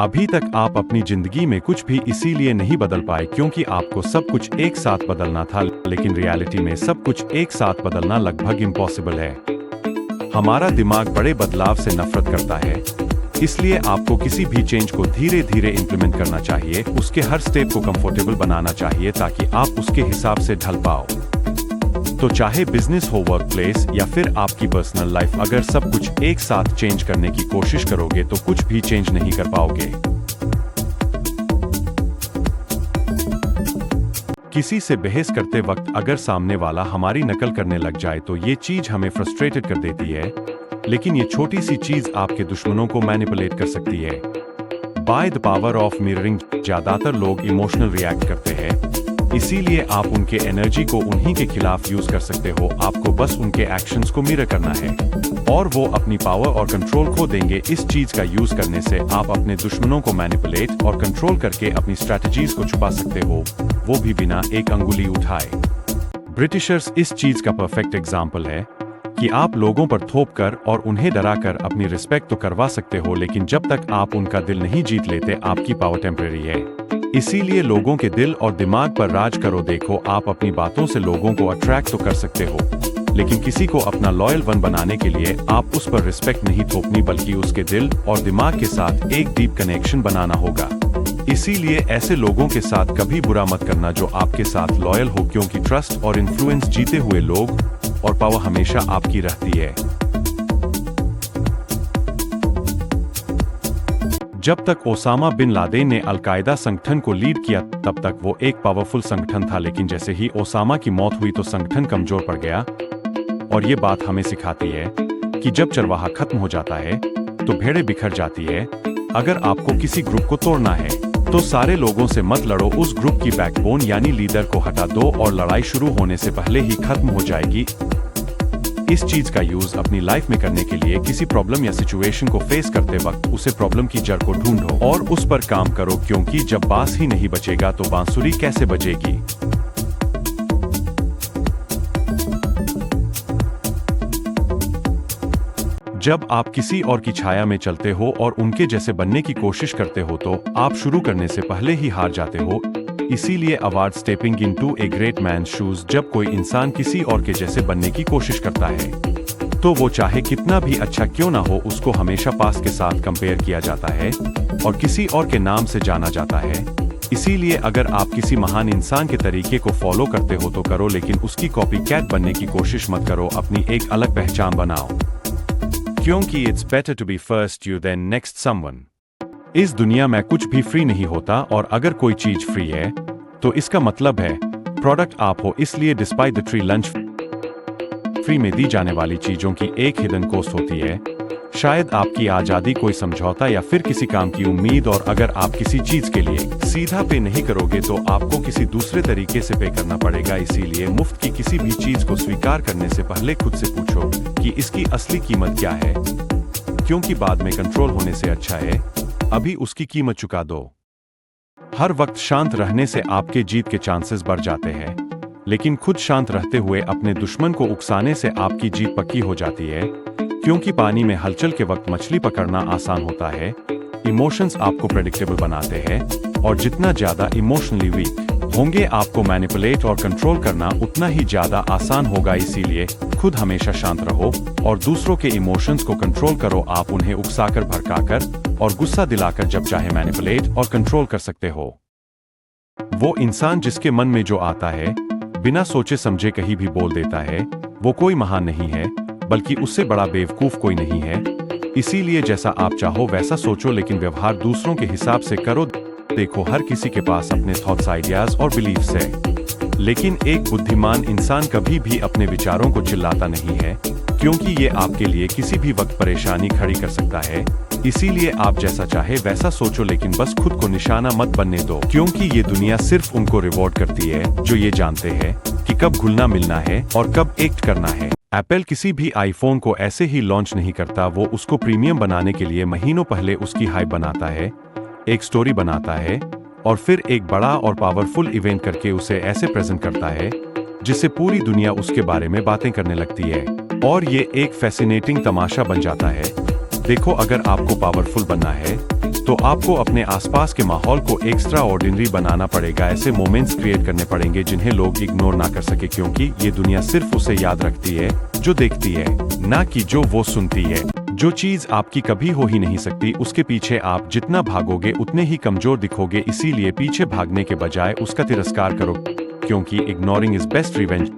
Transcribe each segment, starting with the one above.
अभी तक आप अपनी जिंदगी में कुछ भी इसीलिए नहीं बदल पाए क्योंकि आपको सब कुछ एक साथ बदलना था, लेकिन रियलिटी में सब कुछ एक साथ बदलना लगभग इम्पॉसिबल है। हमारा दिमाग बड़े बदलाव से नफरत करता है, इसलिए आपको किसी भी चेंज को धीरे धीरे इंप्लीमेंट करना चाहिए, उसके हर स्टेप को कंफर्टेबल बनाना चाहिए ताकि आप उसके हिसाब से ढल पाओ। तो चाहे बिजनेस हो, वर्क प्लेस या फिर आपकी पर्सनल लाइफ, अगर सब कुछ एक साथ चेंज करने की कोशिश करोगे तो कुछ भी चेंज नहीं कर पाओगे। किसी से बहस करते वक्त अगर सामने वाला हमारी नकल करने लग जाए तो ये चीज हमें फ्रस्ट्रेटेड कर देती है, लेकिन ये छोटी सी चीज आपके दुश्मनों को मैनिपुलेट कर सकती है। By the power of mirroring, ज्यादातर लोग इमोशनल रिएक्ट करते हैं, इसीलिए आप उनके एनर्जी को उन्हीं के खिलाफ यूज कर सकते हो। आपको बस उनके एक्शंस को मिरर करना है और वो अपनी पावर और कंट्रोल खो देंगे। इस चीज का यूज करने से आप अपने दुश्मनों को मैनिपुलेट और कंट्रोल करके अपनी स्ट्रैटेजीज को छुपा सकते हो, वो भी बिना एक अंगुली उठाए। ब्रिटिशर्स इस चीज का परफेक्ट एग्जाम्पल है कि आप लोगों पर थोप कर और उन्हें डराकर अपनी रिस्पेक्ट तो करवा सकते हो, लेकिन जब तक आप उनका दिल नहीं जीत लेते आपकी पावर टेम्परेरी है। इसीलिए लोगों के दिल और दिमाग पर राज करो। देखो, आप अपनी बातों से लोगों को अट्रैक्ट तो कर सकते हो, लेकिन किसी को अपना लॉयल वन बनाने के लिए आप उस पर रिस्पेक्ट नहीं थोपनी, बल्कि उसके दिल और दिमाग के साथ एक डीप कनेक्शन बनाना होगा। इसीलिए ऐसे लोगों के साथ कभी बुरा मत करना जो आपके साथ लॉयल हो, क्योंकि ट्रस्ट और इन्फ्लुएंस जीते हुए लोग और पावर हमेशा आपकी रहती है। जब तक ओसामा बिन लादेन ने अल-कायदा संगठन को लीड किया तब तक वो एक पावरफुल संगठन था, लेकिन जैसे ही ओसामा की मौत हुई तो संगठन कमजोर पड़ गया। और ये बात हमें सिखाती है कि जब चरवाहा खत्म हो जाता है तो भेड़ें बिखर जाती है। अगर आपको किसी ग्रुप को तोड़ना है तो सारे लोगों से मत लड़ो, उस ग्रुप की बैकबोन यानी लीडर को हटा दो और लड़ाई शुरू होने से पहले ही खत्म हो जाएगी। इस चीज का यूज अपनी लाइफ में करने के लिए किसी प्रॉब्लम या सिचुएशन को फेस करते वक्त उसे प्रॉब्लम की जड़ को ढूंढो और उस पर काम करो, क्योंकि जब बांस ही नहीं बचेगा तो बांसुरी कैसे बजेगी। जब आप किसी और की छाया में चलते हो और उनके जैसे बनने की कोशिश करते हो तो आप शुरू करने से पहले ही हार जाते हो। इसीलिए avoid stepping into a great man's shoes, जब कोई इंसान किसी और के जैसे बनने की कोशिश करता है तो वो चाहे कितना भी अच्छा क्यों ना हो, उसको हमेशा पास्ट के साथ कंपेयर किया जाता है और किसी और के नाम से जाना जाता है। इसीलिए अगर आप किसी महान इंसान के तरीके को फॉलो करते हो तो करो, लेकिन उसकी कॉपी कैट बनने की कोशिश मत करो। अपनी एक अलग पहचान बनाओ, क्योंकि it's better to be first you than next someone. इस दुनिया में कुछ भी फ्री नहीं होता, और अगर कोई चीज फ्री है तो इसका मतलब है प्रोडक्ट आप हो। इसलिए despite the tree, lunch free में दी जाने वाली चीजों की एक हिडन कॉस्ट होती है, शायद आपकी आजादी, कोई समझौता या फिर किसी काम की उम्मीद। और अगर आप किसी चीज के लिए सीधा पे नहीं करोगे तो आपको किसी दूसरे तरीके से पे करना पड़ेगा। इसीलिए मुफ्त की किसी भी चीज को स्वीकार करने से पहले खुद से पूछो कि इसकी असली कीमत क्या है, क्योंकि बाद में कंट्रोल होने से अच्छा है अभी उसकी कीमत चुका दो। हर वक्त शांत रहने से आपके जीत के चांसेस बढ़ जाते हैं, लेकिन खुद शांत रहते हुए अपने दुश्मन को उकसाने से आपकी जीत पक्की हो जाती है, क्योंकि पानी में हलचल के वक्त मछली पकड़ना आसान होता है। इमोशंस आपको प्रेडिक्टेबल बनाते हैं, और जितना ज्यादा इमोशनली वीक होंगे आपको मैनिपुलेट और कंट्रोल करना उतना ही ज्यादा आसान होगा। इसीलिए खुद हमेशा शांत रहो और दूसरों के इमोशंस को कंट्रोल करो। आप उन्हें उकसाकर, भड़काकर और गुस्सा दिलाकर जब चाहे मैनिपुलेट और कंट्रोल कर सकते हो। वो इंसान जिसके मन में जो आता है बिना सोचे समझे कहीं भी बोल देता है, वो कोई महान नहीं है, बल्कि उससे बड़ा बेवकूफ कोई नहीं है। इसीलिए जैसा आप चाहो वैसा सोचो, लेकिन व्यवहार दूसरों के हिसाब से करो। देखो, हर किसी के पास अपने थॉट्स, आइडियाज और बिलीफ्स है, लेकिन एक बुद्धिमान इंसान कभी भी अपने विचारों को चिल्लाता नहीं है, क्योंकि ये आपके लिए किसी भी वक्त परेशानी खड़ी कर सकता है। इसीलिए आप जैसा चाहे वैसा सोचो, लेकिन बस खुद को निशाना मत बनने दो, क्योंकि ये दुनिया सिर्फ उनको रिवॉर्ड करती है जो ये जानते हैं कि कब घुलना मिलना है और कब एक्ट करना है। एप्पल किसी भी आईफोन को ऐसे ही लॉन्च नहीं करता, वो उसको प्रीमियम बनाने के लिए महीनों पहले उसकी हाइप बनाता है, एक स्टोरी बनाता है और फिर एक बड़ा और पावरफुल इवेंट करके उसे ऐसे प्रेजेंट करता है जिससे पूरी दुनिया उसके बारे में बातें करने लगती है, और ये एक फैसिनेटिंग तमाशा बन जाता है। देखो, अगर आपको पावरफुल बनना है तो आपको अपने आसपास के माहौल को एक्स्ट्रा ऑर्डिनरी बनाना पड़ेगा। ऐसे मोमेंट्स क्रिएट करने पड़ेंगे जिन्हें लोग इग्नोर ना कर सके, क्योंकि ये दुनिया सिर्फ उसे याद रखती है जो देखती है, ना कि जो वो सुनती है। जो चीज आपकी कभी हो ही नहीं सकती, उसके पीछे आप जितना भागोगे उतने ही कमजोर दिखोगे। इसीलिए पीछे भागने के बजाय उसका तिरस्कार करो, क्योंकि इग्नोरिंग इज बेस्ट रिवेंज।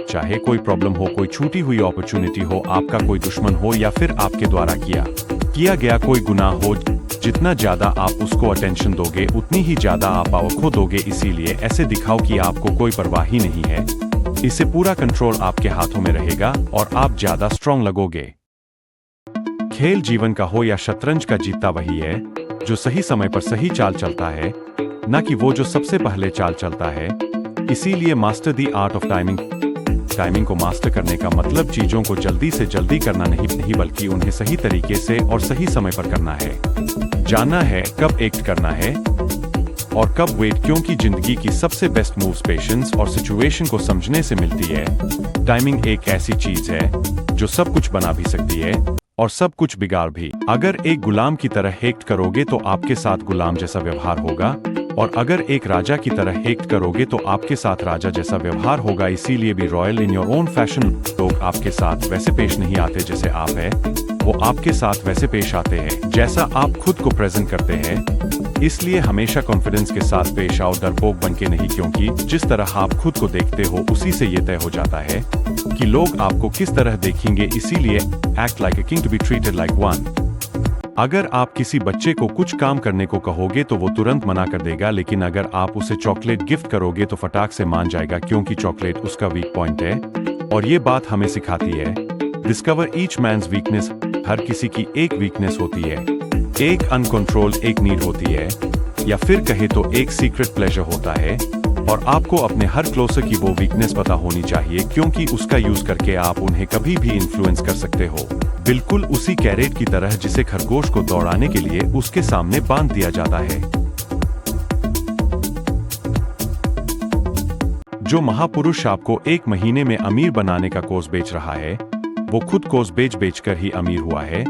चाहे कोई प्रॉब्लम हो, कोई छूटी हुई अपॉर्चुनिटी हो, आपका कोई दुश्मन हो, या फिर आपके द्वारा किया गया कोई गुनाह हो, जितना ज्यादा आप उसको अटेंशन दोगे उतनी ही ज्यादा आप पावर खो दोगे। इसीलिए ऐसे दिखाओ कि आपको कोई परवाह ही नहीं है। इससे पूरा कंट्रोल आपके हाथों में रहेगा और आप ज्यादा स्ट्रांग लगोगे। खेल जीवन का हो या शतरंज का, जीतता वही है जो सही समय पर सही चाल चलता है, ना कि वो जो सबसे पहले चाल चलता है। इसीलिए master the art of timing. Timing को मास्टर करने का मतलब चीजों को जल्दी से जल्दी करना नहीं, बल्कि उन्हें सही तरीके से और सही समय पर करना है। जानना है कब एक्ट करना है और कब वेट, क्योंकि जिंदगी की सबसे बेस्ट मूव्स पेशेंस और सिचुएशन को समझने से मिलती है। टाइमिंग एक ऐसी चीज है जो सब कुछ बना भी सकती है और सब कुछ बिगाड़ भी। अगर एक गुलाम की तरह एक्ट करोगे तो आपके साथ गुलाम जैसा व्यवहार होगा, और अगर एक राजा की तरह एक्ट करोगे तो आपके साथ राजा जैसा व्यवहार होगा। इसीलिए भी royal in your own fashion. लोग आपके साथ वैसे पेश नहीं आते जैसे आप हैं, वो आपके साथ वैसे पेश आते हैं जैसा आप खुद को प्रेजेंट करते हैं। इसलिए हमेशा कॉन्फिडेंस के साथ पेश आओ, डरपोक बन के नहीं, क्योंकि जिस तरह आप खुद को देखते हो उसी से ये तय हो जाता है कि लोग आपको किस तरह देखेंगे। इसीलिए act like a king to be treated like one. अगर आप किसी बच्चे को कुछ काम करने को कहोगे तो वो तुरंत मना कर देगा, लेकिन अगर आप उसे चॉकलेट गिफ्ट करोगे तो फटाक से मान जाएगा, क्योंकि चॉकलेट उसका वीक पॉइंट है। और ये बात हमें सिखाती है, डिस्कवर ईच मैन्स वीकनेस। हर किसी की एक वीकनेस होती है, एक अनकंट्रोल एक नीड होती है, या फिर कहे तो एक सीक्रेट प्लेजर होता है। और आपको अपने हर क्लोजर की वो वीकनेस पता होनी चाहिए, क्योंकि उसका यूज करके आप उन्हें कभी भी इन्फ्लुएंस कर सकते हो। बिल्कुल उसी कैरेट की तरह जिसे खरगोश को दौड़ाने के लिए उसके सामने बांध दिया जाता है। जो महापुरुष आपको 1 महीने में अमीर बनाने का कोर्स बेच रहा है, वो खुद कोर्स बेच कर ही अमीर हुआ है।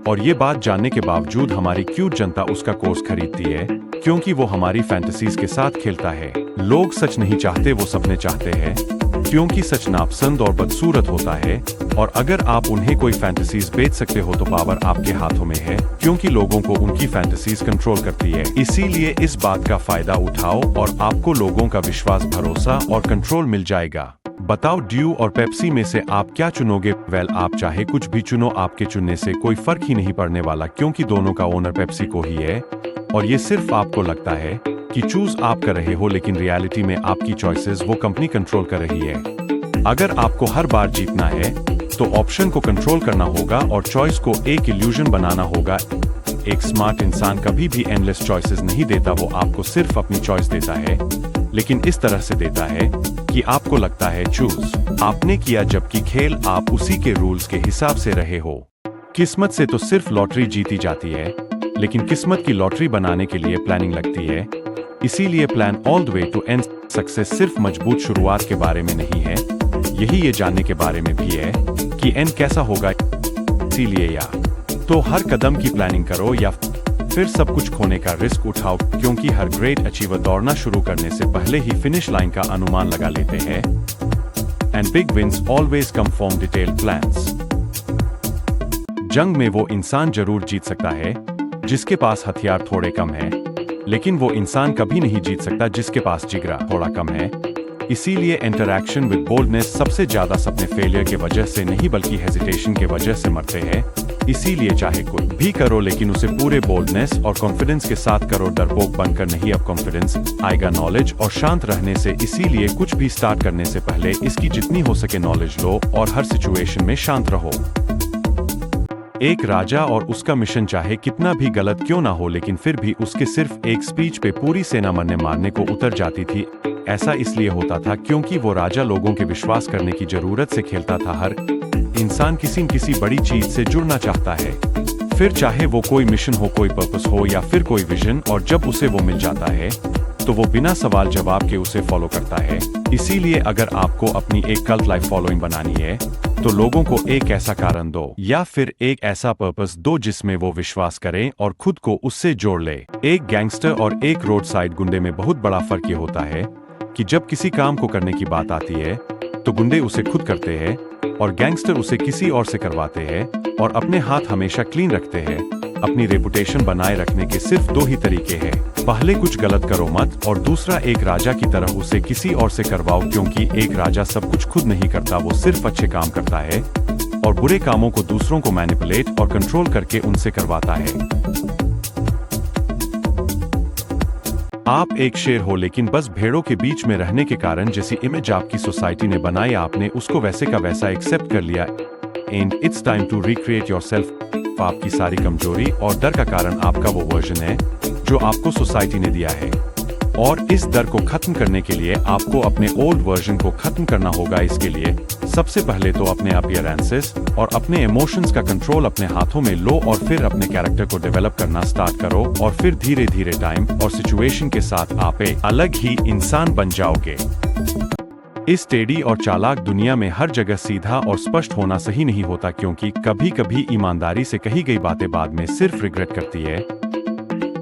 और ये बात जानने के बावजूद हमारी क्यूट जनता उसका कोर्स खरीदती है, क्योंकि वो हमारी फैंटेसीज के साथ खेलता है। लोग सच नहीं चाहते, वो सपने चाहते हैं, क्योंकि सच नापसंद और बदसूरत होता है। और अगर आप उन्हें कोई फैंटेसीज बेच सकते हो तो पावर आपके हाथों में है, क्योंकि लोगों को उनकी फैंटेसीज कंट्रोल करती है। इसीलिए इस बात का फायदा उठाओ और आपको लोगों का विश्वास, भरोसा और कंट्रोल मिल जाएगा। बताओ, ड्यू और पेप्सी में से आप क्या चुनोगे? वेल, आप चाहे कुछ भी चुनो, आपके चुनने से कोई फर्क ही नहीं पड़ने वाला, क्योंकि दोनों का ओनर पेप्सी को ही है। और ये सिर्फ आपको लगता है कि चूज आप कर रहे हो, लेकिन रियलिटी में आपकी चॉइसेस वो कंपनी कंट्रोल कर रही है। अगर आपको हर बार जीतना है तो ऑप्शन को कंट्रोल करना होगा और चॉइस को एक इल्यूजन बनाना होगा। एक स्मार्ट इंसान कभी भी एंडलेस चॉइसेस नहीं देता, वो आपको सिर्फ अपनी चॉइस देता है, लेकिन इस तरह से देता है कि आपको लगता है चूज आपने किया, जबकि खेल आप उसी के रूल्स के हिसाब से रहे हो। किस्मत से तो सिर्फ लॉटरी जीती जाती है, लेकिन किस्मत की लॉटरी बनाने के लिए प्लानिंग लगती है। इसीलिए plan all the way to end success सिर्फ मजबूत शुरुआत के बारे में नहीं है, यही ये जानने के बारे में भी है कि एंड कैसा होगा। इसीलिए या तो हर कदम की प्लानिंग करो या फिर सब कुछ खोने का रिस्क उठाओ, क्योंकि हर ग्रेट अचीवर दौड़ना शुरू करने से पहले ही फिनिश लाइन का अनुमान लगा लेते हैं। And big wins always come from detailed plans. जंग में वो इंसान जरूर जीत सकता है जिसके पास हथियार थोड़े कम है, लेकिन वो इंसान कभी नहीं जीत सकता जिसके पास जिगरा थोड़ा कम है। इसीलिए इंटरैक्शन विद बोल्डनेस सबसे ज्यादा सपने फेलियर के वजह से नहीं, बल्कि हेजिटेशन के वजह से मरते हैं। इसीलिए चाहे कुछ भी करो, लेकिन उसे पूरे बोल्डनेस और कॉन्फिडेंस के साथ करो, डरपोक बनकर नहीं। अब कॉन्फिडेंस आएगा नॉलेज और शांत रहने से। इसीलिए कुछ भी स्टार्ट करने से पहले इसकी जितनी हो सके नॉलेज लो और हर सिचुएशन में शांत रहो। एक राजा और उसका मिशन चाहे कितना भी गलत क्यों ना हो, लेकिन फिर भी उसके सिर्फ एक स्पीच पे पूरी सेना मरने मारने को उतर जाती थी। ऐसा इसलिए होता था क्योंकि वो राजा लोगों के विश्वास करने की जरूरत से खेलता था। हर इंसान किसी न किसी बड़ी चीज से जुड़ना चाहता है, फिर चाहे वो कोई मिशन हो, कोई पर्पस हो या फिर कोई विजन। और जब उसे वो मिल जाता है तो वो बिना सवाल जवाब के उसे फॉलो करता है। इसीलिए अगर आपको अपनी एक कल्ट लाइफ फॉलोइंग बनानी है तो लोगों को एक ऐसा कारण दो या फिर एक ऐसा पर्पस दो जिसमें वो विश्वास करें और खुद को उससे जोड़ ले। एक गैंगस्टर और एक रोड साइड गुंडे में बहुत बड़ा फर्क ये होता है कि जब किसी काम को करने की बात आती है तो गुंडे उसे खुद करते हैं और गैंगस्टर उसे किसी और से करवाते हैं और अपने हाथ हमेशा क्लीन रखते हैं। अपनी रेपुटेशन बनाए रखने के सिर्फ दो ही तरीके हैं, पहले कुछ गलत करो मत और दूसरा एक राजा की तरह उसे किसी और से करवाओ, क्योंकि एक राजा सब कुछ खुद नहीं करता, वो सिर्फ अच्छे काम करता है और बुरे कामों को दूसरों को मैनिपुलेट और कंट्रोल करके उनसे करवाता है। आप एक शेर हो लेकिन बस भेड़ों के बीच में रहने के कारण जैसी इमेज आपकी सोसाइटी ने बनाई आपने उसको वैसे का वैसा एक्सेप्ट कर लिया and it's time to recreate yourself. आपकी सारी कमजोरी और डर का कारण आपका वो वर्जन है जो आपको सोसाइटी ने दिया है और इस डर को खत्म करने के लिए आपको अपने ओल्ड वर्जन को खत्म करना होगा। इसके लिए सबसे पहले तो अपने अपीयरेंसेस और अपने इमोशंस का कंट्रोल अपने हाथों में लो और फिर अपने कैरेक्टर को डेवलप करना स्टार्ट करो और फिर धीरे धीरे टाइम और सिचुएशन के साथ आप एक अलग ही इंसान बन जाओगे। इस टेढ़ी और चालाक दुनिया में हर जगह सीधा और स्पष्ट होना सही नहीं होता, क्योंकि कभी कभी ईमानदारी से कही गई बातें बाद में सिर्फ रिग्रेट करती है।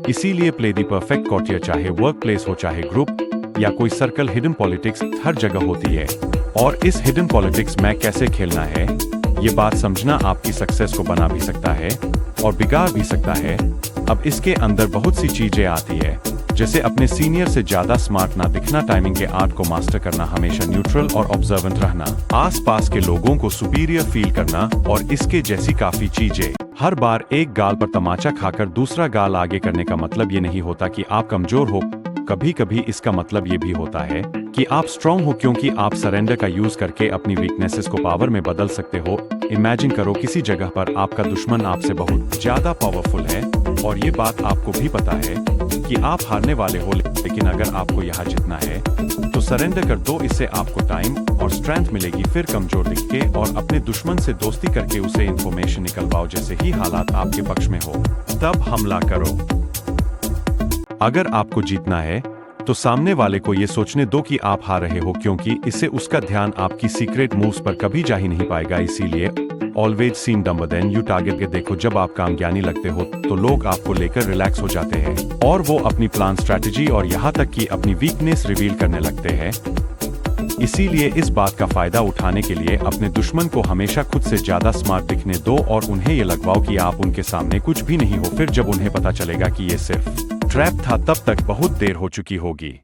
इसीलिए प्ले दी परफेक्ट कॉर्टियर, चाहे वर्क प्लेस हो चाहे ग्रुप या कोई सर्कल, हिडन पॉलिटिक्स हर जगह होती है और इस हिडन पॉलिटिक्स में कैसे खेलना है ये बात समझना आपकी सक्सेस को बना भी सकता है और बिगाड़ भी सकता है। अब इसके अंदर बहुत सी चीजें आती है, जैसे अपने सीनियर से ज्यादा स्मार्ट ना दिखना, टाइमिंग के आर्ट को मास्टर करना, हमेशा न्यूट्रल और ऑब्जर्वेंट रहना, आसपास के लोगों को सुपीरियर फील करना और इसके जैसी काफी चीजें। हर बार एक गाल पर तमाचा खाकर दूसरा गाल आगे करने का मतलब ये नहीं होता कि आप कमजोर हो, कभी कभी इसका मतलब ये भी होता है कि आप स्ट्रांग हो, क्योंकि आप सरेंडर का यूज करके अपनी वीकनेसेस को पावर में बदल सकते हो। इमेजिन करो किसी जगह पर आपका दुश्मन आपसे बहुत ज्यादा पावरफुल है और ये बात आपको भी पता है कि आप हारने वाले हो, लेकिन अगर आपको यहाँ जीतना है तो सरेंडर कर दो। इससे आपको टाइम और स्ट्रेंथ मिलेगी, फिर कमजोर दिख के और अपने दुश्मन से दोस्ती करके उसे इंफॉर्मेशन निकलवाओ। जैसे ही हालात आपके पक्ष में हो तब हमला करो। अगर आपको जीतना है तो सामने वाले को ये सोचने दो कि आप हार रहे हो, क्योंकि इससे उसका ध्यान आपकी सीक्रेट मूव्स पर कभी जा ही नहीं पाएगा। इसीलिए always seem dumber than you target के देखो। जब आप कामज्ञानी लगते हो तो लोग आपको लेकर रिलैक्स हो जाते हैं और वो अपनी प्लान, स्ट्रैटेजी और यहाँ तक कि अपनी वीकनेस रिवील करने लगते हैं। इसीलिए इस बात का फायदा उठाने के लिए अपने दुश्मन को हमेशा खुद से ज्यादा स्मार्ट दिखने दो और उन्हें ये लगवाओ कि आप उनके सामने कुछ भी नहीं हो। फिर जब उन्हें पता चलेगा कि ये सिर्फ ट्रैप था, तब तक बहुत देर हो चुकी होगी।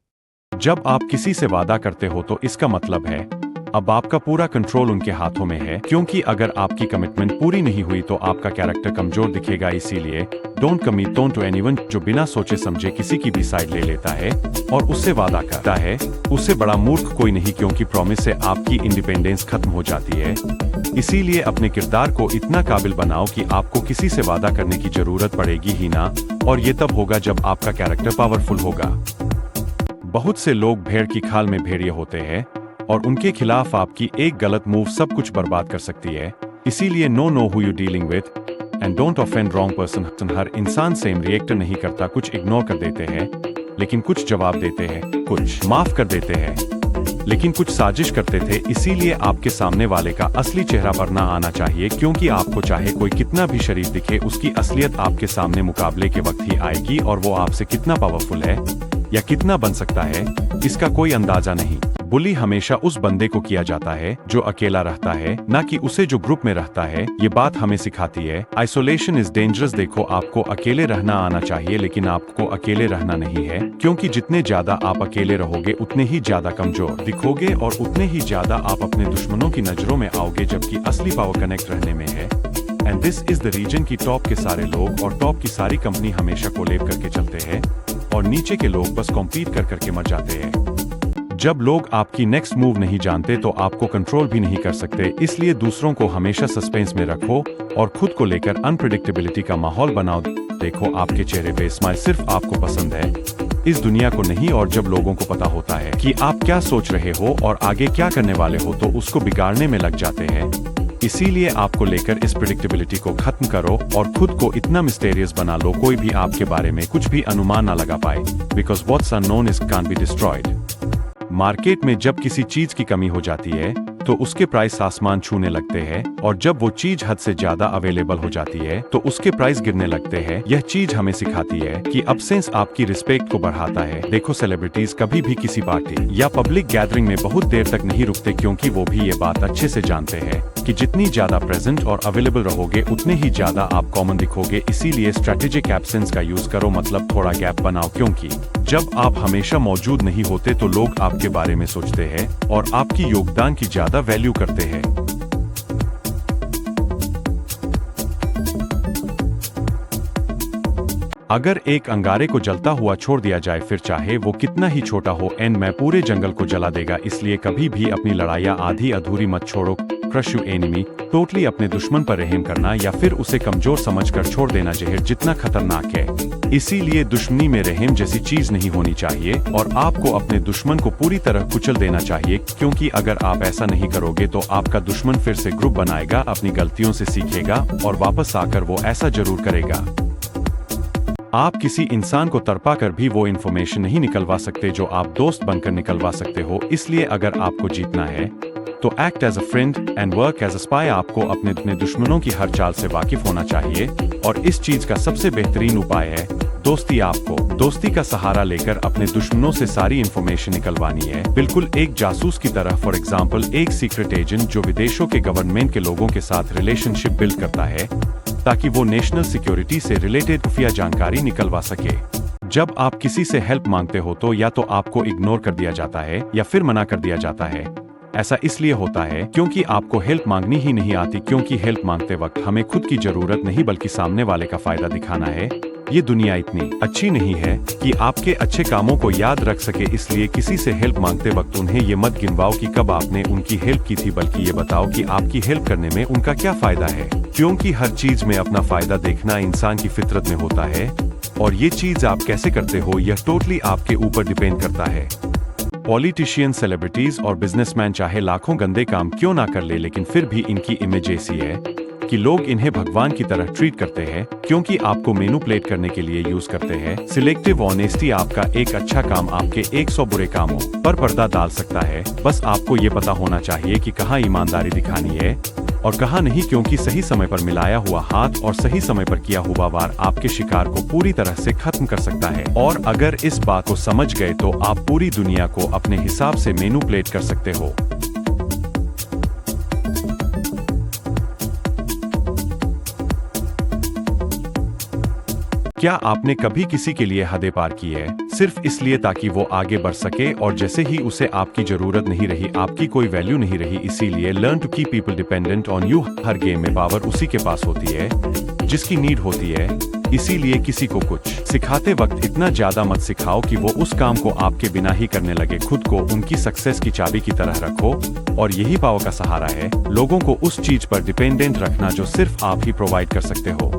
जब आप किसी से वादा करते हो तो इसका मतलब है अब आपका पूरा कंट्रोल उनके हाथों में है, क्योंकि अगर आपकी कमिटमेंट पूरी नहीं हुई तो आपका कैरेक्टर कमजोर दिखेगा। इसीलिए डोंट कमिट टू एनीवन। जो बिना सोचे समझे किसी की भी साइड ले लेता है और उससे वादा करता है, उससे बड़ा मूर्ख कोई नहीं, क्योंकि प्रॉमिस से आपकी इंडिपेंडेंस खत्म हो जाती है। इसीलिए अपने किरदार को इतना काबिल बनाओ कि आपको किसी से वादा करने की जरूरत पड़ेगी ही ना, और ये तब होगा जब आपका कैरेक्टर पावरफुल होगा। बहुत से लोग भेड़ की खाल में भेड़िए होते हैं और उनके खिलाफ आपकी एक गलत मूव सब कुछ बर्बाद कर सकती है। इसीलिए know who you dealing with and don't offend wrong person. हर इंसान सेम रिएक्ट नहीं करता, कुछ इग्नोर कर देते हैं लेकिन कुछ जवाब देते हैं, कुछ माफ कर देते हैं लेकिन कुछ साजिश करते थे। इसीलिए आपके सामने वाले का असली चेहरा पर ना आना चाहिए, क्योंकि आपको चाहे कोई कितना भी शरीफ दिखे, उसकी असलियत आपके सामने मुकाबले के वक्त ही आएगी और वो आपसे कितना पावरफुल है या कितना बन सकता है इसका कोई अंदाजा नहीं। बुली हमेशा उस बंदे को किया जाता है जो अकेला रहता है, ना कि उसे जो ग्रुप में रहता है। ये बात हमें सिखाती है आइसोलेशन इज डेंजरस। देखो, आपको अकेले रहना आना चाहिए, लेकिन आपको अकेले रहना नहीं है, क्योंकि जितने ज्यादा आप अकेले रहोगे उतने ही ज्यादा कमजोर दिखोगे और उतने ही ज्यादा आप अपने दुश्मनों की नजरों में आओगे, जबकि असली पावर कनेक्ट रहने में है। And this is the reason की टॉप के सारे लोग और टॉप की सारी कंपनी हमेशा कोलैब करके चलते हैं और नीचे के लोग बस कॉम्पीट कर करके मर जाते हैं। जब लोग आपकी नेक्स्ट मूव नहीं जानते तो आपको कंट्रोल भी नहीं कर सकते। इसलिए दूसरों को हमेशा सस्पेंस में रखो और खुद को लेकर अनप्रेडिक्टेबिलिटी का माहौल बनाओ। देखो, आपके चेहरे पे स्माइल सिर्फ आपको पसंद है, इस दुनिया को नहीं। और जब लोगों को पता होता है कि आप क्या सोच रहे हो और आगे क्या करने वाले हो तो उसको बिगाड़ने में लग जाते हैं। इसीलिए आपको लेकर इस प्रेडिक्टेबिलिटी को खत्म करो और खुद को इतना मिस्टेरियस बना लो कोई भी आपके बारे में कुछ भी अनुमान ना लगा पाए, because what's unknown is can't be destroyed. Market में जब किसी चीज की कमी हो जाती है तो उसके प्राइस आसमान छूने लगते हैं, और जब वो चीज हद से ज्यादा अवेलेबल हो जाती है तो उसके प्राइस गिरने लगते हैं। यह चीज हमें सिखाती है कि अब्सेंस आपकी रिस्पेक्ट को बढ़ाता है। देखो, सेलिब्रिटीज कभी भी किसी पार्टी या पब्लिक गैदरिंग में बहुत देर तक नहीं रुकते, क्योंकि वो भी ये बात अच्छे से जानते हैं कि जितनी ज्यादा प्रेजेंट और अवेलेबल रहोगे उतने ही ज्यादा आप कॉमन दिखोगे। इसीलिए स्ट्रेटेजिक एब्सेंस का यूज करो, मतलब थोड़ा गैप बनाओ, क्योंकि जब आप हमेशा मौजूद नहीं होते तो लोग आपके बारे में सोचते हैं और आपकी योगदान की ज्यादा वैल्यू करते हैं। अगर एक अंगारे को जलता हुआ छोड़ दिया जाए, फिर चाहे वो कितना ही छोटा हो, एंड में पूरे जंगल को जला देगा। इसलिए कभी भी अपनी लड़ाइयाँ आधी अधूरी मत छोड़ो। क्रश योर एनिमी, टोटली अपने दुश्मन पर रहम करना या फिर उसे कमजोर समझकर छोड़ देना जहर जितना खतरनाक है। इसीलिए दुश्मनी में रहम जैसी चीज नहीं होनी चाहिए और आपको अपने दुश्मन को पूरी तरह कुचल देना चाहिए, क्योंकि अगर आप ऐसा नहीं करोगे तो आपका दुश्मन फिर से ग्रुप बनाएगा, अपनी गलतियों से सीखेगा और वापस आकर वो ऐसा जरूर करेगा। आप किसी इंसान को तड़पा कर भी वो इन्फॉर्मेशन नहीं निकलवा सकते जो आप दोस्त बनकर निकलवा सकते हो। इसलिए अगर आपको जीतना है तो act as a friend and work as a spy. आपको अपने दुश्मनों की हर चाल से वाकिफ होना चाहिए और इस चीज का सबसे बेहतरीन उपाय है दोस्ती। आपको दोस्ती का सहारा लेकर अपने दुश्मनों से सारी इंफॉर्मेशन निकलवानी है, बिल्कुल एक जासूस की तरह। फॉर एग्जाम्पल, एक सीक्रेट एजेंट जो विदेशों के गवर्नमेंट के लोगों के साथ रिलेशनशिप बिल्ड करता है ताकि वो नेशनल सिक्योरिटी से रिलेटेड खुफिया जानकारी निकलवा सके। जब आप किसी से हेल्प मांगते हो तो या तो आपको इग्नोर कर दिया जाता है या फिर मना कर दिया जाता है। ऐसा इसलिए होता है क्योंकि आपको हेल्प मांगनी ही नहीं आती, क्योंकि हेल्प मांगते वक्त हमें खुद की जरूरत नहीं बल्कि सामने वाले का फायदा दिखाना है। ये दुनिया इतनी अच्छी नहीं है कि आपके अच्छे कामों को याद रख सके, इसलिए किसी से हेल्प मांगते वक्त उन्हें ये मत गिनवाओ कि कब आपने उनकी हेल्प की थी, बल्कि ये बताओ कि आपकी हेल्प करने में उनका क्या फायदा है। क्योंकि हर चीज में अपना फायदा देखना इंसान की फितरत में होता है और ये चीज आप कैसे करते हो यह टोटली आपके ऊपर डिपेंड करता है। पॉलिटिशियन, सेलिब्रिटीज और बिजनेसमैन चाहे लाखों गंदे काम क्यों ना कर ले, लेकिन फिर भी इनकी इमेज ऐसी है कि लोग इन्हें भगवान की तरह ट्रीट करते हैं, क्योंकि आपको मैनिपुलेट करने के लिए यूज करते हैं। सिलेक्टिव ऑनेस्टी आपका एक अच्छा काम आपके 100 बुरे कामों पर पर्दा डाल सकता है। बस आपको ये पता होना चाहिए कि कहाँ ईमानदारी दिखानी है और कहाँ नहीं, क्योंकि सही समय पर मिलाया हुआ हाथ और सही समय पर किया हुआ वार आपके शिकार को पूरी तरह से खत्म कर सकता है। और अगर इस बात को समझ गए तो आप पूरी दुनिया को अपने हिसाब से मैनिपुलेट कर सकते हो। क्या आपने कभी किसी के लिए हदें पार की है सिर्फ इसलिए ताकि वो आगे बढ़ सके, और जैसे ही उसे आपकी जरूरत नहीं रही, आपकी कोई वैल्यू नहीं रही? इसीलिए learn to keep people dependent on you. हर गेम में पावर उसी के पास होती है जिसकी नीड होती है। इसीलिए किसी को कुछ सिखाते वक्त इतना ज्यादा मत सिखाओ कि वो उस काम को आपके बिना ही करने लगे। खुद को उनकी सक्सेस की चाबी की तरह रखो, और यही पावर का सहारा है लोगों को उस चीज पर डिपेंडेंट रखना जो सिर्फ आप ही प्रोवाइड कर सकते हो।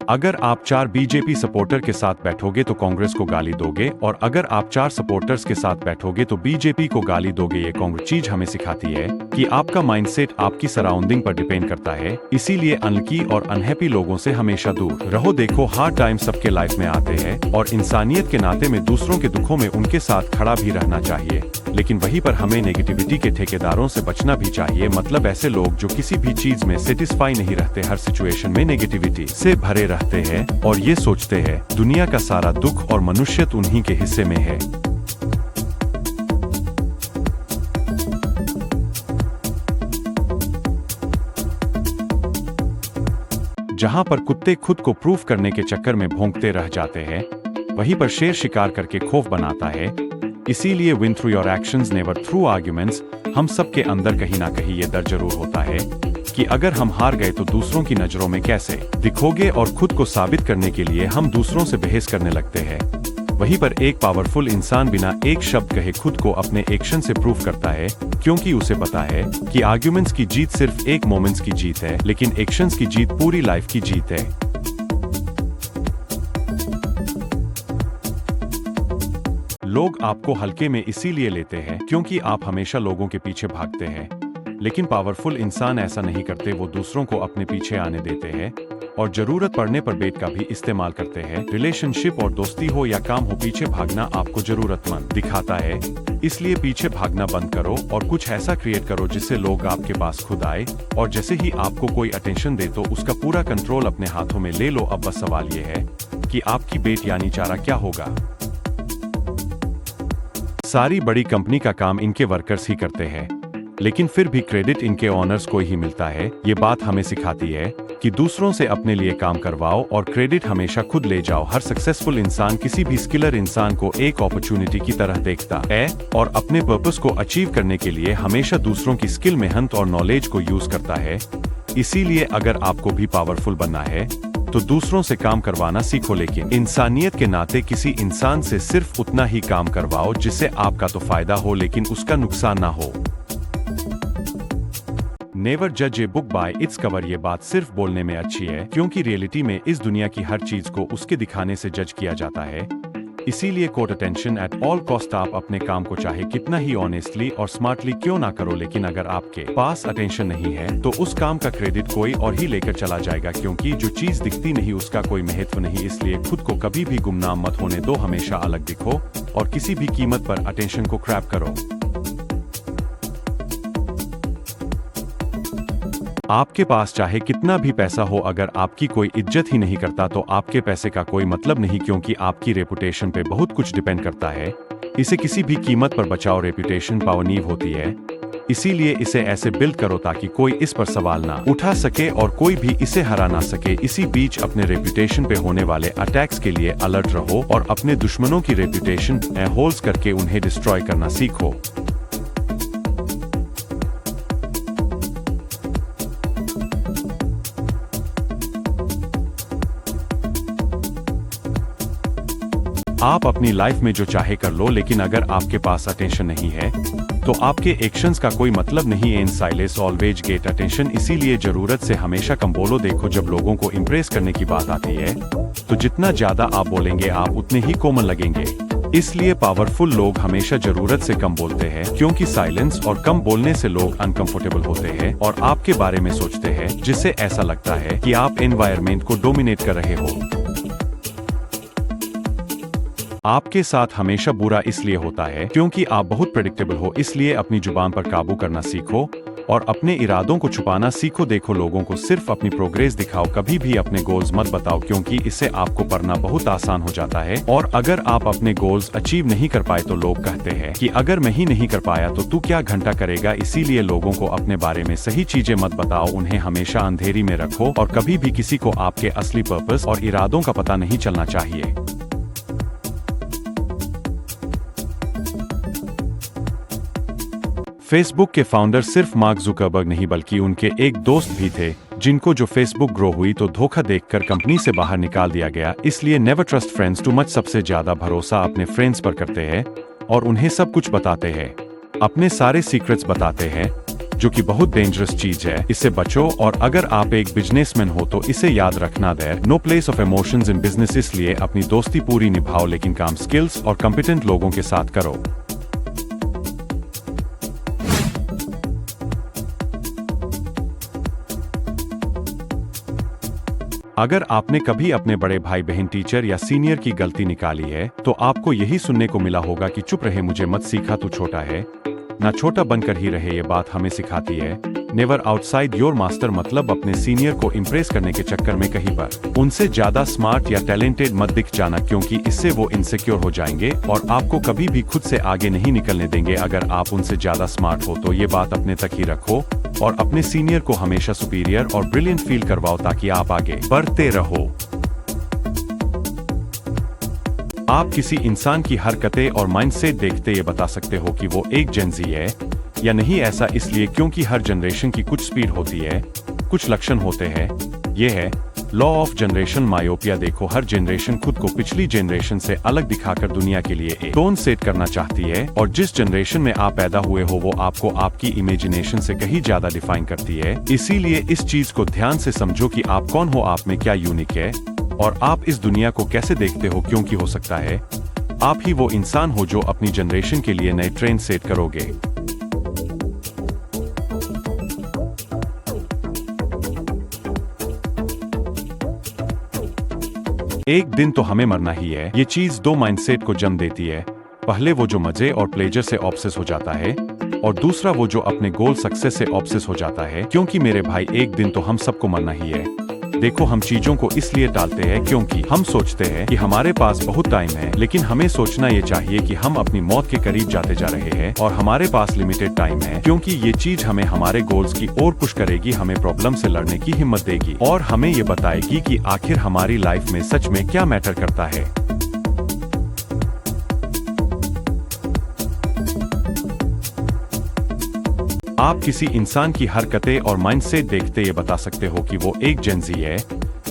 अगर आप 4 बीजेपी सपोर्टर के साथ बैठोगे तो कांग्रेस को गाली दोगे, और अगर आप 4 सपोर्टर्स के साथ बैठोगे तो बीजेपी को गाली दोगे। ये कांग्रेस चीज हमें सिखाती है कि आपका माइंडसेट आपकी सराउंडिंग पर डिपेंड करता है। इसीलिए अनलकी और अनहैप्पी लोगों से हमेशा दूर रहो। देखो, हार्ड टाइम सबके लाइफ में आते हैं और इंसानियत के नाते में दूसरों के दुखों में उनके साथ खड़ा भी रहना चाहिए, लेकिन वहीं पर हमें नेगेटिविटी के ठेकेदारों से बचना भी चाहिए। मतलब ऐसे लोग जो किसी भी चीज में सेटिस्फाई नहीं रहते, हर सिचुएशन में नेगेटिविटी से भरे रहते हैं और ये सोचते हैं दुनिया का सारा दुख और मनुष्यत उन्हीं के हिस्से में है। जहां पर कुत्ते खुद को प्रूफ करने के चक्कर में भौंकते रह जाते हैं, वहीं पर शेर शिकार करके खौफ बनाता है। इसीलिए win through your actions never through arguments. हम सबके अंदर कहीं ना कहीं ये डर जरूर होता है कि अगर हम हार गए तो दूसरों की नजरों में कैसे दिखोगे, और खुद को साबित करने के लिए हम दूसरों से बहस करने लगते हैं। वहीं पर एक पावरफुल इंसान बिना एक शब्द कहे खुद को अपने एक्शन से प्रूफ करता है, क्योंकि उसे पता है कि आर्ग्यूमेंट्स की जीत सिर्फ एक मोमेंट्स की जीत है, लेकिन एक्शंस की जीत पूरी लाइफ की जीत है। लोग आपको हल्के में इसीलिए लेते हैं क्योंकि आप हमेशा लोगों के पीछे भागते हैं। लेकिन पावरफुल इंसान ऐसा नहीं करते, वो दूसरों को अपने पीछे आने देते हैं और जरूरत पड़ने पर बेट का भी इस्तेमाल करते हैं। रिलेशनशिप और दोस्ती हो या काम हो, पीछे भागना आपको जरूरतमंद दिखाता है, इसलिए पीछे भागना बंद करो और कुछ ऐसा क्रिएट करो जिससे लोग आपके पास खुद आए, और जैसे ही आपको कोई अटेंशन दे तो उसका पूरा कंट्रोल अपने हाथों में ले लो। अब बस सवाल ये है कि आपकी बेट यानी चारा क्या होगा। सारी बड़ी कंपनी का काम इनके वर्कर्स ही करते हैं, लेकिन फिर भी क्रेडिट इनके ओनर्स को ही मिलता है। ये बात हमें सिखाती है कि दूसरों से अपने लिए काम करवाओ और क्रेडिट हमेशा खुद ले जाओ। हर सक्सेसफुल इंसान किसी भी स्किलर इंसान को एक अपॉर्चुनिटी की तरह देखता है और अपने पर्पस को अचीव करने के लिए हमेशा दूसरों की स्किल, मेहनत और नॉलेज को यूज करता है। इसीलिए अगर आपको भी पावरफुल बनना है तो दूसरों से काम करवाना सीखो, लेकिन इंसानियत के नाते किसी इंसान से सिर्फ उतना ही काम करवाओ जिससे आपका तो फायदा हो लेकिन उसका नुकसान ना हो। नेवर जज a book by its cover. ये बात सिर्फ बोलने में अच्छी है, क्योंकि रियलिटी में इस दुनिया की हर चीज को उसके दिखाने से जज किया जाता है। इसीलिए court attention at all cost. आप अपने काम को चाहे कितना ही ऑनेस्टली और स्मार्टली क्यों ना करो, लेकिन अगर आपके पास अटेंशन नहीं है तो उस काम का क्रेडिट कोई और ही लेकर चला जाएगा, क्योंकि जो चीज दिखती नहीं उसका कोई महत्व नहीं। इसलिए खुद को कभी भी गुमनाम मत होने दो, हमेशा अलग दिखो और किसी भी कीमत पर अटेंशन को क्रैब करो। आपके पास चाहे कितना भी पैसा हो, अगर आपकी कोई इज्जत ही नहीं करता तो आपके पैसे का कोई मतलब नहीं, क्योंकि आपकी रेपुटेशन पे बहुत कुछ डिपेंड करता है। इसे किसी भी कीमत पर बचाओ, रेपुटेशन पावरनीव होती है। इसीलिए इसे ऐसे बिल्ड करो ताकि कोई इस पर सवाल ना उठा सके और कोई भी इसे हरा ना सके। इसी बीच अपने रेपुटेशन पे होने वाले अटैक्स के लिए अलर्ट रहो और अपने दुश्मनों की रेपुटेशन होल्स करके उन्हें डिस्ट्रॉय करना सीखो। आप अपनी लाइफ में जो चाहे कर लो, लेकिन अगर आपके पास अटेंशन नहीं है तो आपके एक्शंस का कोई मतलब नहीं। In silence always get attention. इसीलिए जरूरत से हमेशा कम बोलो। देखो, जब लोगों को इम्प्रेस करने की बात आती है तो जितना ज्यादा आप बोलेंगे आप उतने ही कोमल लगेंगे। इसलिए पावरफुल लोग हमेशा जरूरत से कम बोलते हैं, क्योंकि साइलेंस और कम बोलने से लोग अनकंफर्टेबल होते हैं और आपके बारे में सोचते हैं, जिससे ऐसा लगता है कि आप एनवायरनमेंट को डोमिनेट कर रहे हो। आपके साथ हमेशा बुरा इसलिए होता है क्योंकि आप बहुत प्रेडिक्टेबल हो। इसलिए अपनी जुबान पर काबू करना सीखो और अपने इरादों को छुपाना सीखो। देखो, लोगों को सिर्फ अपनी प्रोग्रेस दिखाओ, कभी भी अपने गोल्स मत बताओ, क्योंकि इससे आपको पढ़ना बहुत आसान हो जाता है। और अगर आप अपने गोल्स अचीव नहीं कर पाए तो लोग कहते हैं कि अगर मैं ही नहीं कर पाया तो तू क्या घंटा करेगा। इसीलिए लोगों को अपने बारे में सही चीजें मत बताओ, उन्हें हमेशा अंधेरी में रखो और कभी भी किसी को आपके असली पर्पस और इरादों का पता नहीं चलना चाहिए। फेसबुक के फाउंडर सिर्फ मार्क जुकरबर्ग नहीं बल्कि उनके एक दोस्त भी थे, जिनको जो फेसबुक ग्रो हुई तो धोखा देकर कंपनी से बाहर निकाल दिया गया। इसलिए never trust friends too much. सबसे ज्यादा भरोसा अपने फ्रेंड्स पर करते हैं और उन्हें सब कुछ बताते हैं, अपने सारे सीक्रेट्स बताते हैं, जो कि बहुत डेंजरस चीज है। इससे बचो। और अगर आप एक बिजनेसमैन हो तो इसे याद रखना, there no place of emotions in business. इसलिए अपनी दोस्ती पूरी निभाओ, लेकिन काम स्किल्स और कॉम्पिटेंट लोगों के साथ करो। अगर आपने कभी अपने बड़े भाई बहन, टीचर या सीनियर की गलती निकाली है तो आपको यही सुनने को मिला होगा कि चुप रहे, मुझे मत सीखा, तू छोटा है, ना छोटा बनकर ही रहे। ये बात हमें सिखाती है नेवर आउटसाइड योर मास्टर। मतलब अपने सीनियर को इम्प्रेस करने के चक्कर में कहीं पर उनसे ज्यादा स्मार्ट या टैलेंटेड मत दिख जाना, क्योंकि इससे वो इनसिक्योर हो जाएंगे और आपको कभी भी खुद से आगे नहीं निकलने देंगे। अगर आप उनसे ज्यादा स्मार्ट हो तो ये बात अपने तक ही रखो और अपने सीनियर को हमेशा सुपीरियर और ब्रिलियंट फील करवाओ ताकि आप आगे बढ़ते रहो। आप किसी इंसान की हरकतें और माइंडसेट देखते ये बता सकते हो कि वो एक जेनजी है या नहीं। ऐसा इसलिए क्योंकि हर जनरेशन की कुछ स्पीड होती है, कुछ लक्षण होते हैं। ये है लॉ ऑफ जनरेशन मायोपिया। देखो, हर जनरेशन खुद को पिछली जनरेशन से अलग दिखाकर दुनिया के लिए एक टोन सेट करना चाहती है, और जिस जनरेशन में आप पैदा हुए हो वो आपको आपकी इमेजिनेशन से कहीं ज्यादा डिफाइन करती है। इसीलिए इस चीज को ध्यान से समझो कि आप कौन हो, आप में क्या यूनिक है और आप इस दुनिया को कैसे देखते हो, क्योंकि हो सकता है आप ही वो इंसान हो जो अपनी जनरेशन के लिए नए ट्रेंड सेट करोगे। एक दिन तो हमें मरना ही है। ये चीज दो माइंडसेट को जन्म देती है। पहले वो जो मजे और प्लेजर से ऑब्सेस हो जाता है, और दूसरा वो जो अपने गोल सक्सेस से ऑब्सेस हो जाता है। क्योंकि मेरे भाई एक दिन तो हम सबको मरना ही है। देखो, हम चीजों को इसलिए टालते हैं क्योंकि हम सोचते हैं कि हमारे पास बहुत टाइम है, लेकिन हमें सोचना ये चाहिए कि हम अपनी मौत के करीब जाते जा रहे हैं और हमारे पास लिमिटेड टाइम है, क्योंकि ये चीज हमें हमारे गोल्स की ओर पुश करेगी, हमें प्रॉब्लम से लड़ने की हिम्मत देगी और हमें ये बताएगी कि आखिर हमारी लाइफ में सच में क्या मैटर करता है। आप किसी इंसान की हरकतें और माइंडसेट देखते ये बता सकते हो कि वो एक जेनजी है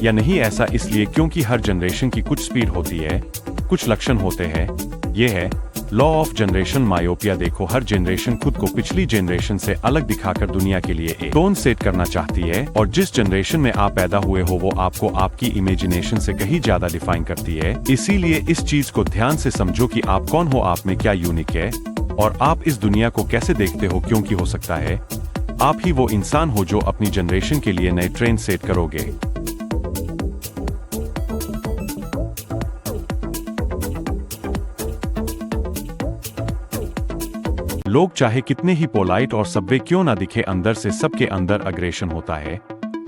या नहीं। ऐसा इसलिए क्योंकि हर जनरेशन की कुछ स्पीड होती है, कुछ लक्षण होते हैं। ये है लॉ ऑफ जनरेशन मायोपिया। देखो, हर जनरेशन खुद को पिछली जनरेशन से अलग दिखाकर दुनिया के लिए एक टोन सेट करना चाहती है, और जिस जनरेशन में आप पैदा हुए हो वो आपको आपकी इमेजिनेशन से कहीं ज्यादा डिफाइन करती है। इसीलिए इस चीज को ध्यान से समझो कि आप कौन हो, आप में क्या यूनिक है और आप इस दुनिया को कैसे देखते हो, क्योंकि हो सकता है आप ही वो इंसान हो जो अपनी जनरेशन के लिए नए ट्रेंड सेट करोगे। लोग चाहे कितने ही पोलाइट और सभ्य क्यों ना दिखे, अंदर से सबके अंदर अग्रेशन होता है।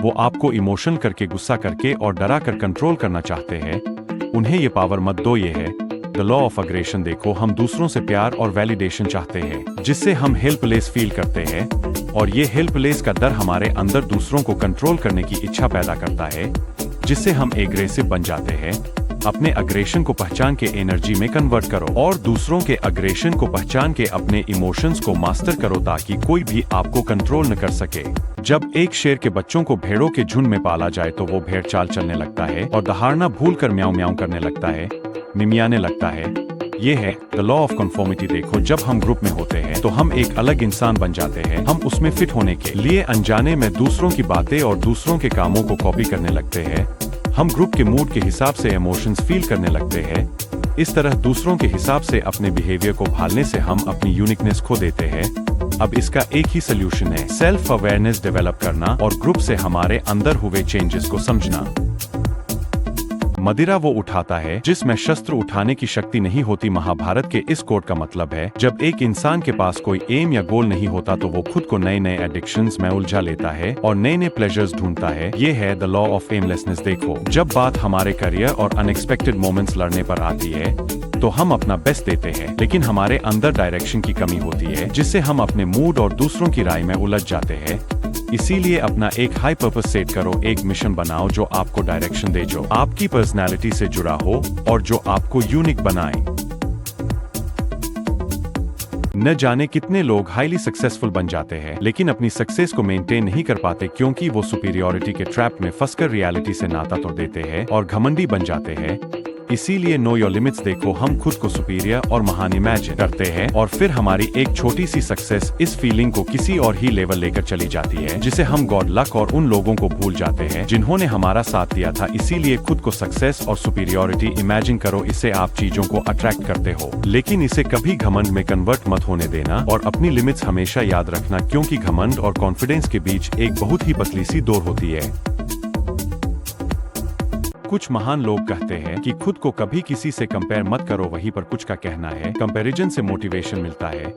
वो आपको इमोशनल करके, गुस्सा करके और डरा कर कंट्रोल करना चाहते हैं। उन्हें ये पावर मत दो। ये है द लॉ ऑफ अग्रेशन। देखो, हम दूसरों से प्यार और वैलिडेशन चाहते हैं, जिससे हम हेल्पलेस फील करते हैं, और ये हेल्पलेस का डर हमारे अंदर दूसरों को कंट्रोल करने की इच्छा पैदा करता है, जिससे हम एग्रेसिव बन जाते हैं। अपने अग्रेशन को पहचान के एनर्जी में कन्वर्ट करो और दूसरों के अग्रेशन को पहचान के अपने इमोशंस को मास्टर करो, ताकि कोई भी आपको कंट्रोल न कर सके। जब एक शेर के बच्चों को भेड़ों के झुंड में पाला जाए तो वो भेड़ चाल चलने लगता है और दहाड़ना भूलकर म्याऊं म्याऊं करने लगता है, मिमियाने लगता है। ये है द लॉ ऑफ कन्फॉर्मिटी। देखो, जब हम ग्रुप में होते हैं तो हम एक अलग इंसान बन जाते हैं। हम उसमें फिट होने के लिए अनजाने में दूसरों की बातें और दूसरों के कामों को कॉपी करने लगते हैं। हम ग्रुप के मूड के हिसाब से इमोशंस फील करने लगते हैं। इस तरह दूसरों के हिसाब से अपने बिहेवियर को भालने से हम अपनी यूनिकनेस खो देते हैं। अब इसका एक ही सोल्यूशन है, सेल्फ अवेयरनेस डेवलप करना और ग्रुप से हमारे अंदर हुए चेंजेस को समझना। मदिरा वो उठाता है जिसमें शस्त्र उठाने की शक्ति नहीं होती। महाभारत के इस कोट का मतलब है, जब एक इंसान के पास कोई एम या गोल नहीं होता तो वो खुद को नए नए एडिक्शंस में उलझा लेता है और नए नए प्लेजर्स ढूंढता है। ये है द लॉ ऑफ एमलेसनेस। देखो, जब बात हमारे करियर और अनएक्सपेक्टेड मोमेंट्स लड़ने पर आती है तो हम अपना बेस्ट देते हैं, लेकिन हमारे अंदर डायरेक्शन की कमी होती है, जिससे हम अपने मूड और दूसरों की राय में उलझ जाते हैं। इसीलिए अपना एक हाई पर्पस सेट करो, एक मिशन बनाओ जो आपको डायरेक्शन दे, जो आपकी पर्सनालिटी से जुड़ा हो और जो आपको यूनिक बनाए। न जाने कितने लोग हाईली सक्सेसफुल बन जाते हैं, लेकिन अपनी सक्सेस को मेंटेन नहीं कर पाते, क्योंकि वो सुपीरियरिटी के ट्रैप में फंसकर रियलिटी से नाता तोड़ देते हैं और घमंडी बन जाते हैं। इसीलिए नो योर लिमिट्स। देखो, हम खुद को सुपीरियर और महान इमेजिन करते हैं और फिर हमारी एक छोटी सी सक्सेस इस फीलिंग को किसी और ही लेवल लेकर चली जाती है, जिसे हम गॉड लक और उन लोगों को भूल जाते हैं जिन्होंने हमारा साथ दिया था। इसीलिए खुद को सक्सेस और सुपीरियरिटी इमेजिन करो, इससे आप चीजों को अट्रैक्ट करते हो, लेकिन इसे कभी घमंड में कन्वर्ट मत होने देना और अपनी लिमिट्स हमेशा याद रखना, क्योंकि घमंड और कॉन्फिडेंस के बीच एक बहुत ही पतली सी डोर होती है। कुछ महान लोग कहते हैं कि खुद को कभी किसी से कंपेयर मत करो, वहीं पर कुछ का कहना है कंपैरिजन से मोटिवेशन मिलता है,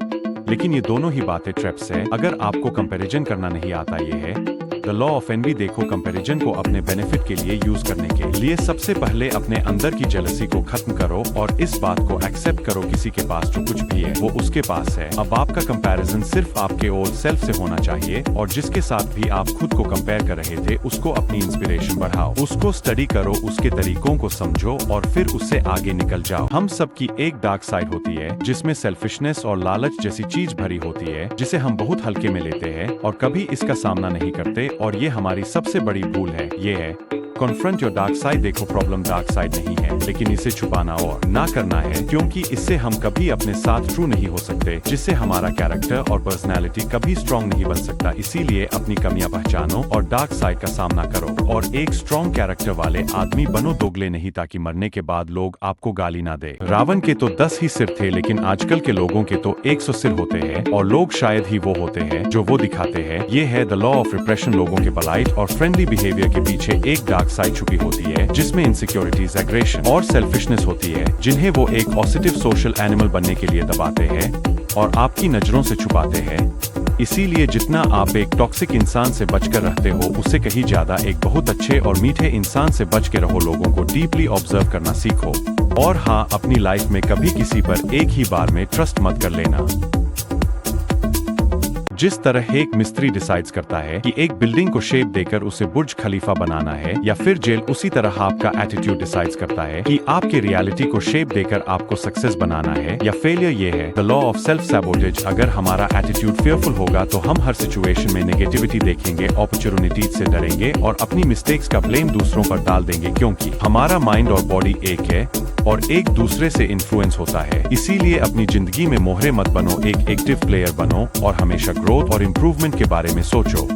लेकिन ये दोनों ही बातें ट्रैप्स है। अगर आपको कंपैरिजन करना नहीं आता, ये है द लॉ ऑफ एनवी। देखो, कंपैरिजन को अपने बेनिफिट के लिए यूज करने के लिए सबसे पहले अपने अंदर की जेलसी को खत्म करो और इस बात को एक्सेप्ट करो, किसी के पास जो कुछ भी है वो उसके पास है। अब आपका कंपैरिजन सिर्फ आपके ओल्ड सेल्फ से होना चाहिए, और जिसके साथ भी आप खुद को कंपेयर कर रहे थे उसको अपनी इंस्पिरेशन बढ़ाओ, उसको स्टडी करो, उसके तरीकों को समझो और फिर उससे आगे निकल जाओ। हम सबकी एक डार्क साइड होती है जिसमें सेल्फिशनेस और लालच जैसी चीज भरी होती है, जिसे हम बहुत हल्के में लेते हैं और कभी इसका सामना नहीं करते, और ये हमारी सबसे बड़ी भूल है। ये है कॉन्फ्रंट योर डार्क साइड। देखो, प्रॉब्लम डार्क साइड नहीं है, लेकिन इसे छुपाना और ना करना है, क्योंकि इससे हम कभी अपने साथ ट्रू नहीं हो सकते, जिससे हमारा कैरेक्टर और पर्सनालिटी कभी स्ट्रॉन्ग नहीं बन सकता। इसीलिए अपनी कमियां पहचानो और डार्क साइड का सामना करो और एक स्ट्रॉन्ग कैरेक्टर वाले आदमी बनो, दोगले नहीं, ताकि मरने के बाद लोग आपको गाली ना दे। रावण के तो 10 ही सिर थे, लेकिन आजकल के लोगों के तो 100 सिर होते हैं, और लोग शायद ही वो होते हैं जो वो दिखाते हैं। ये है द लॉ ऑफ रिप्रेशन। लोगों के पोलाइट और फ्रेंडली बिहेवियर के पीछे एक डार्क साइड छुपी होती है जिसमें इनसिक्योरिटीज, एग्रेशन और सेल्फिशनेस होती है, जिन्हें वो एक पॉजिटिव सोशल एनिमल बनने के लिए दबाते हैं और आपकी नजरों से छुपाते हैं। इसीलिए जितना आप एक टॉक्सिक इंसान से बचकर रहते हो, उससे कहीं ज्यादा एक बहुत अच्छे और मीठे इंसान से बच के रहो। लोगों को डीपली ऑब्जर्व करना सीखो। और हाँ, अपनी लाइफ में कभी किसी पर एक ही बार में ट्रस्ट मत कर लेना। जिस तरह एक मिस्त्री डिसाइड्स करता है कि एक बिल्डिंग को शेप देकर उसे बुर्ज खलीफा बनाना है या फिर जेल, उसी तरह आपका एटीट्यूड डिसाइड्स करता है कि आपके रियलिटी को शेप देकर आपको सक्सेस बनाना है या फेलियर। ये है the law of self sabotage. अगर हमारा एटीट्यूड फेयरफुल होगा तो हम हर सिचुएशन में नेगेटिविटी देखेंगे, अपॉर्चुनिटीज से डरेंगे और अपनी मिस्टेक्स का ब्लेम दूसरों पर डाल देंगे, क्योंकि हमारा माइंड और बॉडी एक है और एक दूसरे से इन्फ्लुएंस होता है। इसीलिए अपनी जिंदगी में मोहरे मत बनो, एक एक्टिव प्लेयर बनो और हमेशा ग्रोथ और इम्प्रूवमेंट के बारे में सोचो।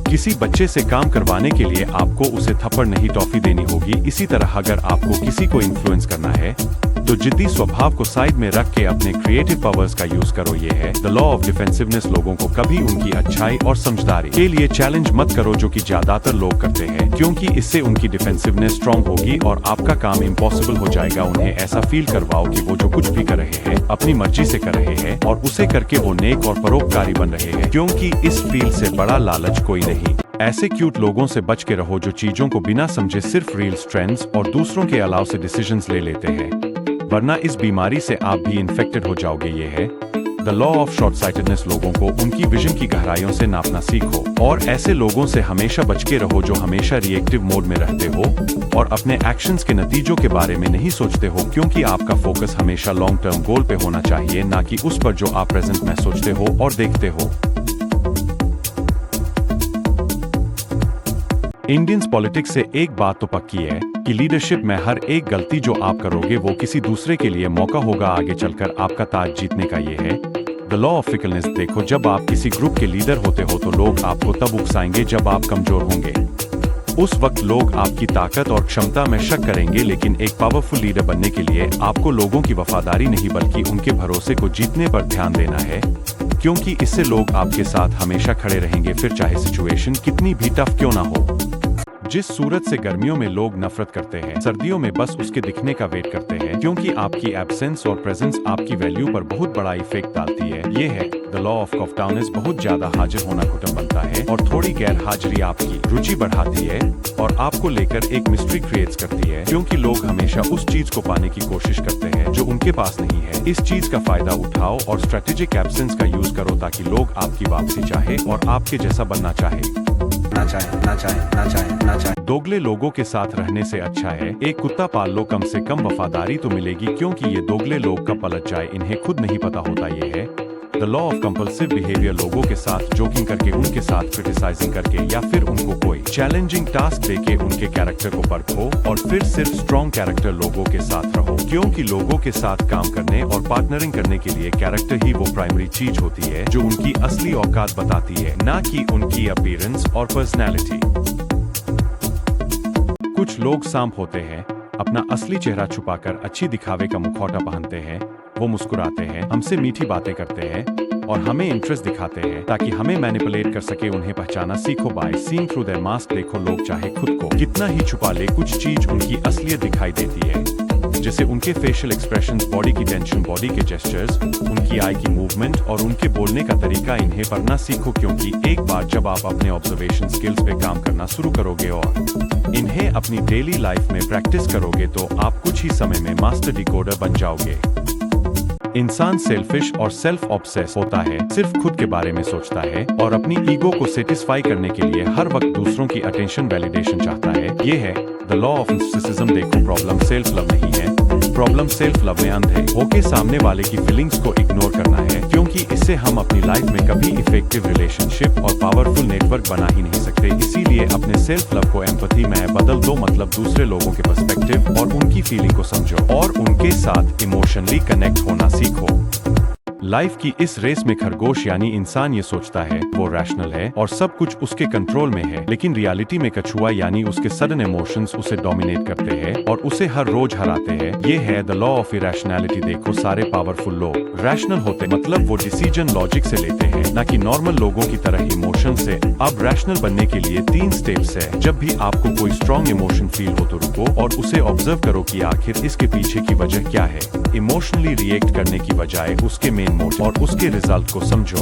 किसी बच्चे से काम करवाने के लिए आपको उसे थप्पड़ नहीं टॉफी देनी होगी। इसी तरह अगर आपको किसी को इन्फ्लुएंस करना है तो जिद्दी स्वभाव को साइड में रख के अपने क्रिएटिव पावर्स का यूज करो। ये है द लॉ ऑफ डिफेंसिवनेस। लोगों को कभी उनकी अच्छाई और समझदारी के लिए चैलेंज मत करो, जो कि ज्यादातर लोग करते हैं, क्योंकि इससे उनकी डिफेंसिवनेस स्ट्रांग होगी और आपका काम इम्पॉसिबल हो जाएगा। उन्हें ऐसा फील करवाओ कि वो जो कुछ भी कर रहे हैं अपनी मर्जी से कर रहे हैं और उसे करके वो नेक और परोपकारी बन रहे हैं, क्योंकि इस फील से बड़ा लालच कोई नहीं। ऐसे क्यूट लोगों से बच के रहो जो चीजों को बिना समझे सिर्फ रील्स, ट्रेंड्स और दूसरों के अलाव से डिसीजंस ले लेते हैं, वरना इस बीमारी से आप भी इन्फेक्टेड हो जाओगे। ये है the law of short sightedness. लोगों को उनकी विजन की गहराइयों से नापना सीखो और ऐसे लोगों से हमेशा बच के रहो जो हमेशा रिएक्टिव मोड में रहते हो और अपने एक्शंस के नतीजों के बारे में नहीं सोचते हो, क्योंकि आपका फोकस हमेशा लॉन्ग टर्म गोल पे होना चाहिए, ना कि उस पर जो आप प्रेजेंट में सोचते हो और देखते हो। इंडियंस पॉलिटिक्स से एक बात तो पक्की है कि लीडरशिप में हर एक गलती जो आप करोगे वो किसी दूसरे के लिए मौका होगा आगे चलकर आपका ताज जीतने का। ये है द लॉ ऑफ फिकलनेस। देखो, जब आप किसी ग्रुप के लीडर होते हो तो लोग आपको तब उकसाएंगे जब आप कमजोर होंगे। उस वक्त लोग आपकी ताकत और क्षमता में शक करेंगे, लेकिन एक पावरफुल लीडर बनने के लिए आपको लोगों की वफादारी नहीं बल्कि उनके भरोसे को जीतने पर ध्यान देना है, क्योंकि इससे लोग आपके साथ हमेशा खड़े रहेंगे, फिर चाहे सिचुएशन कितनी भी टफ क्यों ना हो। जिस सूरत से गर्मियों में लोग नफरत करते हैं, सर्दियों में बस उसके दिखने का वेट करते हैं, क्योंकि आपकी एब्सेंस और प्रेजेंस आपकी वैल्यू पर बहुत बड़ा इफेक्ट डालती है। ये है द लॉ ऑफ कॉफ्टाउनेस। बहुत ज्यादा हाजिर होना घुटन बनता है और थोड़ी गैर हाजिरी आपकी रुचि बढ़ाती है और आपको लेकर एक मिस्ट्री क्रिएट करती है, क्योंकि लोग हमेशा उस चीज को पाने की कोशिश करते हैं जो उनके पास नहीं है। इस चीज का फायदा उठाओ और स्ट्रेटेजिक एब्सेंस का यूज करो ताकि लोग आपकी वापसी चाहे और आपके जैसा बनना चाहे। ना चाहे। दोगले लोगों के साथ रहने से अच्छा है एक कुत्ता पाल लो, कम से कम वफादारी तो मिलेगी, क्योंकि ये दोगले लोग कब पलट जाए इन्हें खुद नहीं पता होता। ये है the law of compulsive behaviour. लोगों के साथ जोकिंग करके, उनके साथ क्रिटिसाइजिंग करके या फिर उनको कोई चैलेंजिंग टास्क देके उनके कैरेक्टर को परखो और फिर सिर्फ स्ट्रॉन्ग कैरेक्टर लोगों के साथ रहो, क्योंकि लोगों के साथ काम करने और पार्टनरिंग करने के लिए कैरेक्टर ही वो प्राइमरी चीज होती है जो उनकी असली औकात बताती है, ना कि उनकी अपीयरेंस और पर्सनैलिटी। कुछ लोग सांप होते हैं, अपना असली चेहरा छुपाकर अच्छी दिखावे का मुखौटा पहनते हैं। वो मुस्कुराते हैं, हमसे मीठी बातें करते हैं और हमें इंटरेस्ट दिखाते हैं ताकि हमें मैनिपुलेट कर सके। उन्हें पहचाना सीखो by seeing through their mask. देखो, लोग चाहे खुद को कितना ही छुपा ले, कुछ चीज उनकी असलियत दिखाई देती है, जैसे उनके फेशियल एक्सप्रेशंस, बॉडी की टेंशन, बॉडी के जेस्चर्स, उनकी आई की मूवमेंट और उनके बोलने का तरीका। इन्हें पढ़ना सीखो, क्योंकि एक बार जब आप अपने ऑब्जर्वेशन स्किल्स पे काम करना शुरू करोगे और इन्हें अपनी डेली लाइफ में प्रैक्टिस करोगे तो आप कुछ ही समय में मास्टर डिकोडर बन जाओगे। इंसान सेल्फिश और सेल्फ ऑब्सेस होता है, सिर्फ खुद के बारे में सोचता है और अपनी ईगो को सेटिस्फाई करने के लिए हर वक्त दूसरों की अटेंशन, वैलिडेशन चाहता है। ये है द लॉ ऑफ नार्सिसिज्म। देखो, प्रॉब्लम सेल्फ लव नहीं है, प्रॉब्लम सेल्फ लव में अंधे होके सामने वाले की फीलिंग्स को इग्नोर करना है, क्योंकि इससे हम अपनी लाइफ में कभी इफेक्टिव रिलेशनशिप और पावरफुल नेटवर्क बना ही नहीं सकते। इसीलिए अपने सेल्फ लव को एम्पैथी में बदल दो, मतलब दूसरे लोगों के पर्सपेक्टिव और उनकी फीलिंग को समझो और उनके साथ इमोशनली कनेक्ट होना सीखो। लाइफ की इस रेस में खरगोश यानी इंसान ये सोचता है वो रैशनल है और सब कुछ उसके कंट्रोल में है, लेकिन रियलिटी में कछुआ यानी उसके सडन इमोशंस उसे डोमिनेट करते हैं और उसे हर रोज हराते हैं। ये है द लॉ ऑफ इरैशनैलिटी। देखो, सारे पावरफुल लोग रैशनल होते मतलब वो डिसीजन लॉजिक से लेते हैं, ना कि नॉर्मल लोगों की तरह इमोशन से। अब रैशनल बनने के लिए 3 स्टेप्स है। जब भी आपको कोई स्ट्रॉन्ग इमोशन फील हो तो रुको और उसे ऑब्जर्व करो कि आखिर इसके पीछे की वजह क्या है। इमोशनली रिएक्ट करने की बजाय उसके मेन मोटिव और उसके रिजल्ट को समझो।